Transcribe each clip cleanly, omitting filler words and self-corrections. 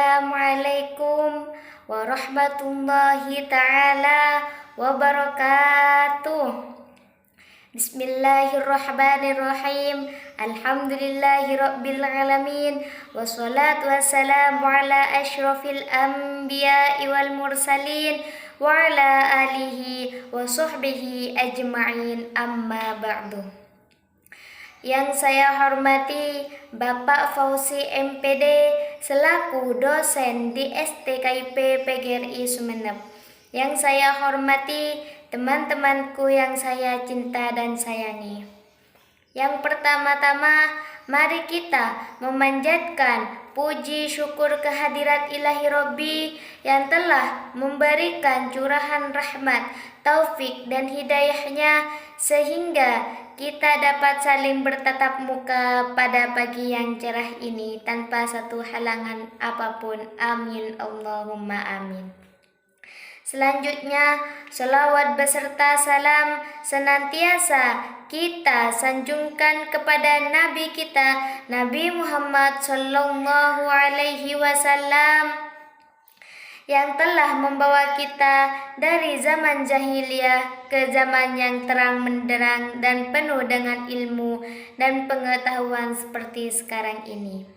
Assalamualaikum warahmatullahi ta'ala wabarakatuh. Bismillahirrahmanirrahim. Alhamdulillahi alamin. Wassalatu wassalamu ala asyrafil anbiya'i wal mursalin wa ala alihi wa sahbihi ajma'in, amma ba'du. Yang saya hormati Bapak Fauzi MPD selaku dosen di STKIP PGRI Sumeneb. Yang saya hormati teman-temanku yang saya cinta dan sayangi. Yang pertama-tama, mari kita memanjatkan puji syukur kehadirat Ilahi Robbi yang telah memberikan curahan rahmat, taufik dan hidayahnya sehingga kita dapat saling bertatap muka pada pagi yang cerah ini tanpa satu halangan apapun. Amin Allahumma amin. Selanjutnya, selawat beserta salam senantiasa kita sanjungkan kepada Nabi kita, Nabi Muhammad Sallallahu Alaihi Wasallam, yang telah membawa kita dari zaman jahiliyah ke zaman yang terang menderang dan penuh dengan ilmu dan pengetahuan seperti sekarang ini.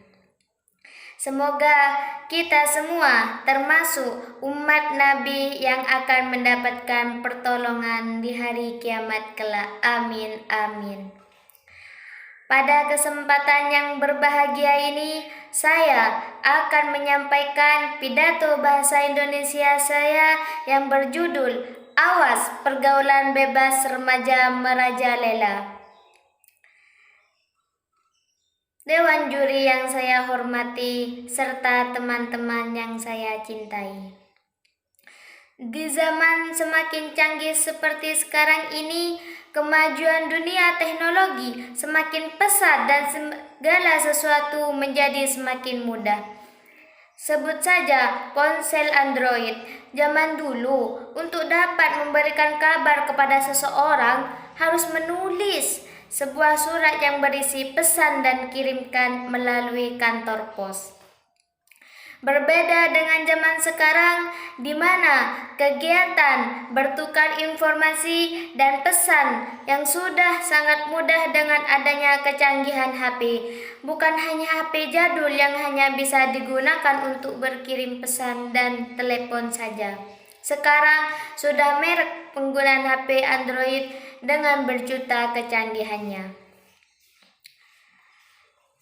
Semoga kita semua termasuk umat Nabi yang akan mendapatkan pertolongan di hari kiamat kelak. Amin, amin. Pada kesempatan yang berbahagia ini, saya akan menyampaikan pidato bahasa Indonesia saya yang berjudul Awas Pergaulan Bebas Remaja Merajalela. Dewan juri yang saya hormati serta teman-teman yang saya cintai. Di zaman semakin canggih seperti sekarang ini, kemajuan dunia teknologi semakin pesat dan segala sesuatu menjadi semakin mudah. Sebut saja ponsel Android. Zaman dulu, untuk dapat memberikan kabar kepada seseorang harus menulis sebuah surat yang berisi pesan dan kirimkan melalui kantor pos. Berbeda dengan zaman sekarang, di mana kegiatan bertukar informasi dan pesan yang sudah sangat mudah dengan adanya kecanggihan HP. Bukan hanya HP jadul yang hanya bisa digunakan untuk berkirim pesan dan telepon saja. Sekarang sudah merek penggunaan HP Android dengan berjuta kecanggihannya.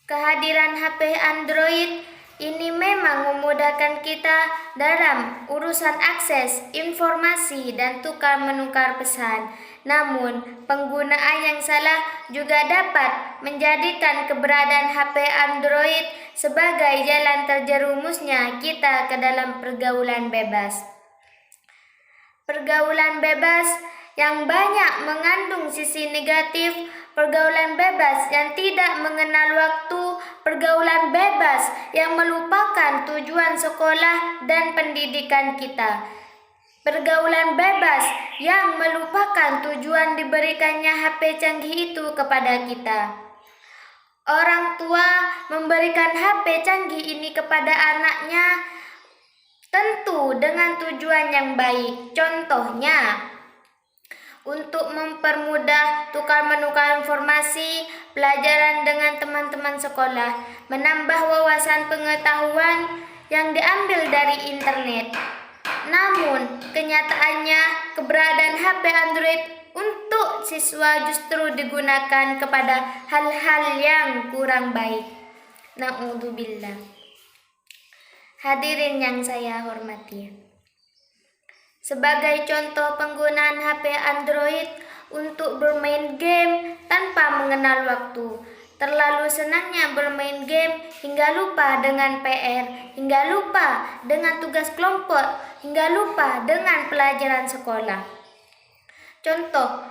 Kehadiran HP Android ini memang memudahkan kita dalam urusan akses informasi dan tukar-menukar pesan. Namun, penggunaan yang salah juga dapat menjadikan keberadaan HP Android sebagai jalan terjerumusnya kita ke dalam pergaulan bebas. Pergaulan bebas yang banyak mengandung sisi negatif, pergaulan bebas yang tidak mengenal waktu, pergaulan bebas yang melupakan tujuan sekolah dan pendidikan kita. Pergaulan bebas yang melupakan tujuan diberikannya HP canggih itu kepada kita. Orang tua memberikan HP canggih ini kepada anaknya tentu dengan tujuan yang baik. Contohnya, untuk mempermudah tukar-menukar informasi, pelajaran dengan teman-teman sekolah, menambah wawasan pengetahuan yang diambil dari internet. Namun, kenyataannya keberadaan HP Android untuk siswa justru digunakan kepada hal-hal yang kurang baik. Na'udzubillah. Hadirin yang saya hormati. Sebagai contoh penggunaan HP Android untuk bermain game tanpa mengenal waktu. Terlalu senangnya bermain game hingga lupa dengan PR, hingga lupa dengan tugas kelompok, hingga lupa dengan pelajaran sekolah. Contoh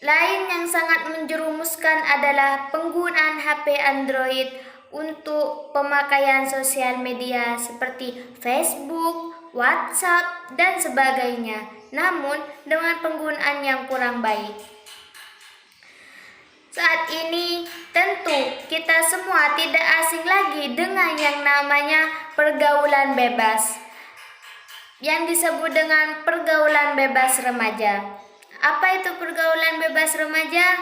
lain yang sangat menjerumuskan adalah penggunaan HP Android untuk pemakaian sosial media seperti Facebook, WhatsApp, dan sebagainya, namun dengan penggunaan yang kurang baik. Saat ini tentu kita semua tidak asing lagi dengan yang namanya pergaulan bebas yang disebut dengan pergaulan bebas remaja. Apa itu pergaulan bebas remaja?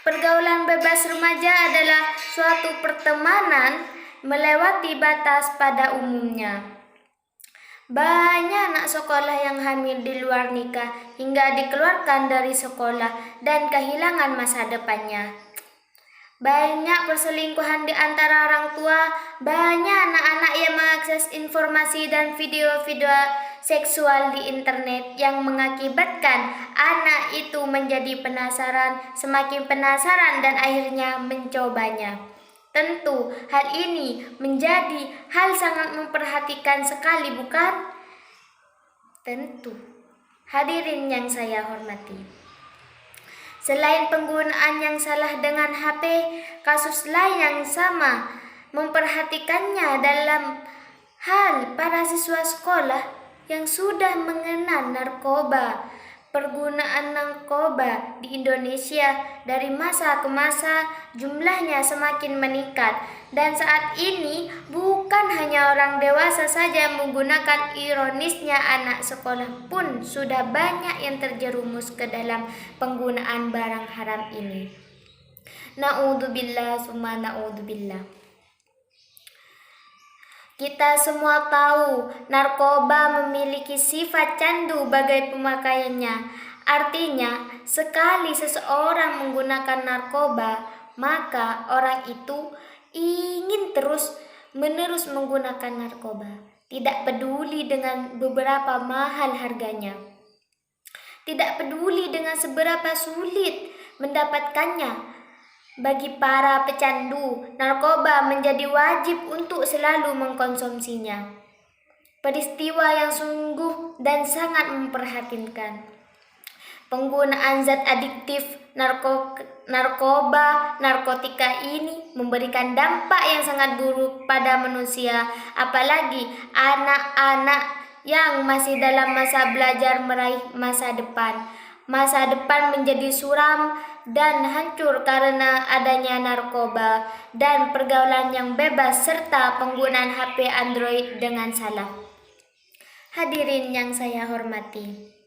Pergaulan bebas remaja adalah suatu pertemanan melewati batas pada umumnya. Banyak anak sekolah yang hamil di luar nikah hingga dikeluarkan dari sekolah dan kehilangan masa depannya. Banyak perselingkuhan di antara orang tua, banyak anak-anak yang mengakses informasi dan video-video seksual di internet yang mengakibatkan anak itu menjadi penasaran, semakin penasaran dan akhirnya mencobanya. Tentu hal ini menjadi hal sangat memperhatikan sekali, bukan? Tentu. Hadirin yang saya hormati. Selain penggunaan yang salah dengan HP, kasus lain yang sama memperhatikannya dalam hal para siswa sekolah yang sudah mengenal narkoba. Penggunaan narkoba di Indonesia dari masa ke masa jumlahnya semakin meningkat, dan saat ini bukan hanya orang dewasa saja menggunakan, ironisnya anak sekolah pun sudah banyak yang terjerumus ke dalam penggunaan barang haram ini. Na'udzubillah summa na'udzubillah. Kita semua tahu narkoba memiliki sifat candu bagai pemakaiannya. Artinya, sekali seseorang menggunakan narkoba, maka orang itu ingin terus-menerus menggunakan narkoba. Tidak peduli dengan beberapa mahal harganya. Tidak peduli dengan seberapa sulit mendapatkannya. Bagi para pecandu, narkoba menjadi wajib untuk selalu mengkonsumsinya. Peristiwa yang sungguh dan sangat memprihatinkan. Penggunaan zat adiktif, narkotika ini memberikan dampak yang sangat buruk pada manusia, apalagi anak-anak yang masih dalam masa belajar meraih masa depan. Masa depan menjadi suram dan hancur karena adanya narkoba dan pergaulan yang bebas serta penggunaan HP Android dengan salah. Hadirin yang saya hormati.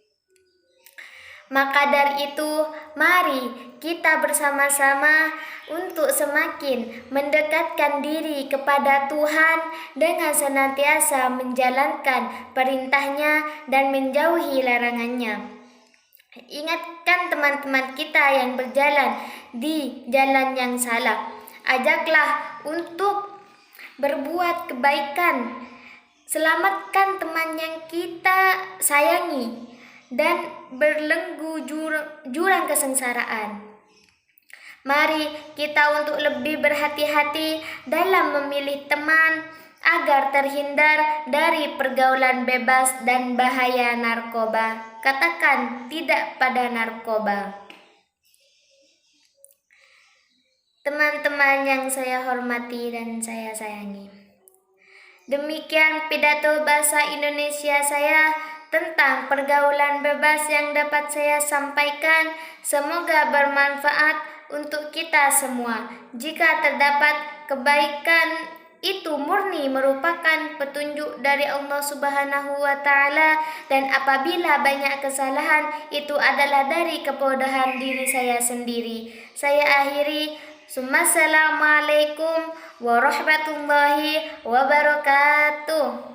Maka dari itu, mari kita bersama-sama untuk semakin mendekatkan diri kepada Tuhan dengan senantiasa menjalankan perintahnya dan menjauhi larangannya. Ingatkan teman-teman kita yang berjalan di jalan yang salah. Ajaklah untuk berbuat kebaikan. Selamatkan teman yang kita sayangi dan berlenggu jurang kesengsaraan. Mari kita untuk lebih berhati-hati dalam memilih teman agar terhindar dari pergaulan bebas dan bahaya narkoba. Katakan tidak pada narkoba. Teman-teman yang saya hormati dan saya sayangi, demikian pidato bahasa Indonesia saya tentang pergaulan bebas yang dapat saya sampaikan. Semoga bermanfaat untuk kita semua. Jika terdapat kebaikan, itu murni merupakan petunjuk dari Allah Subhanahu wa Ta'ala, dan apabila banyak kesalahan, itu adalah dari kebodohan diri saya sendiri. Saya akhiri, Assalamualaikum warahmatullahi wabarakatuh.